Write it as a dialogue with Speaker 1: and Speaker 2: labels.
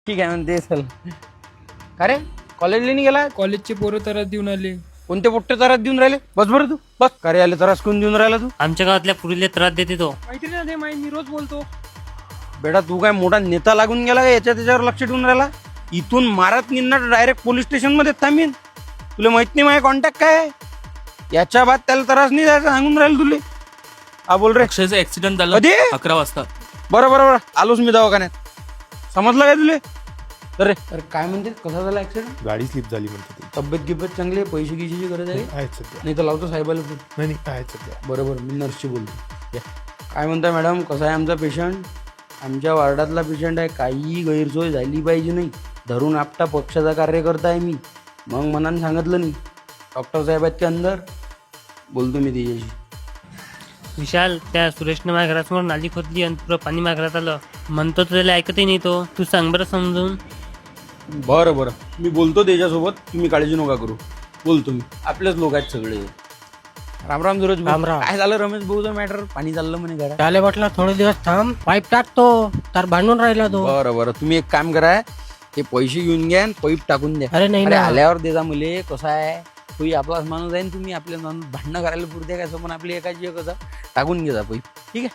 Speaker 1: ठीक आहे म्हणते चल. का रे कॉलेजला नाही गेला?
Speaker 2: कॉलेजचे पोरं तर देऊन आले.
Speaker 1: कोणते पोट्टे त्रास देऊन राहिले? बस बरं तू बस. का रे आले त्रास कोण देऊन राहिला तू?
Speaker 3: आमच्या गावातल्या पुरीले त्रास देते तो.
Speaker 2: माहिती नाही मी रोज बोलतो.
Speaker 1: बेटा तू काय मोठा नेता लागून गेला का याच्या त्याच्यावर लक्ष ठेवून राहिला? इथून मारत निघणार डायरेक्ट पोलीस स्टेशन मध्ये थांबीन. तुला माहित नाही माझे कॉन्टॅक्ट काय आहे? याच्या बाद त्याला त्रास नाही द्यायचा सांगून राहील तुले. हा बोल रे.
Speaker 4: अक्षयचा ऍक्सिडेंट झाला
Speaker 1: कधी?
Speaker 4: 11 वाजता.
Speaker 1: बरं बरं बरं आलोच मी दवाखान्यात. समजलं काय तुले? अरे अरे काय म्हणते कसा झाला ऍक्सिडेंट?
Speaker 5: गाडी स्लिप झाली म्हणते ती.
Speaker 1: तब्येत गिब्येत चांगली आहे? पैसे गिशीची गरज आहे?
Speaker 5: आहेत सध्या.
Speaker 1: नाही तर लावतो साहेबाला फोन.
Speaker 5: नाही आहेत सध्या.
Speaker 1: बरोबर मी नर्सशी बोलतो. या. काय म्हणताय मॅडम कसा आहे आमचा पेशंट? आमच्या वार्डातला पेशंट आहे. काही गैरसोय झाली पाहिजे नाही. धरून आपटा पक्षाचा कार्यकर्ता आहे मी. मग मनाने सांगितलं नाही. डॉक्टर साहेब आहेत की अंदर बोलतो मी तिच्याशी.
Speaker 3: विशाल त्या सुरेशने माझ्या घरासमोर नाली खोदली आणि पुरं पाणी माझ्या घरात आलं. म्हणतो तर त्याला ऐकतही नाही तो. तू सांग बरं समजून.
Speaker 1: बरं बरं मी बोलतो त्याच्यासोबत. तुम्ही काळजी नका करू. बोलतो मी. आपलेच लोक आहेत सगळे. राम राम सूरज भाऊ.
Speaker 6: राम राम.
Speaker 1: काय झालं रमेश भाऊचं मॅटर? पाणी चाललं म्हणे घरात.
Speaker 6: त्याला म्हटलं थोडे दिवस थांब, पाईप टाकतो तर भांडून राहिला तो.
Speaker 1: बरं बरं तुम्ही एक काम करा. ते पैसे घेऊन घ्या आणि पाईप टाकून द्या.
Speaker 6: अरे नाही
Speaker 1: अरे
Speaker 6: ना.
Speaker 1: आल्यावर देजा मुले. कसं आहे तुम्ही आपलाच माणूस आहे. तुम्ही आपल्या माणूस भांडणं करायला पुरते काय पण आपली एकाची एक टाकून घ्या पाईप. ठीक आहे.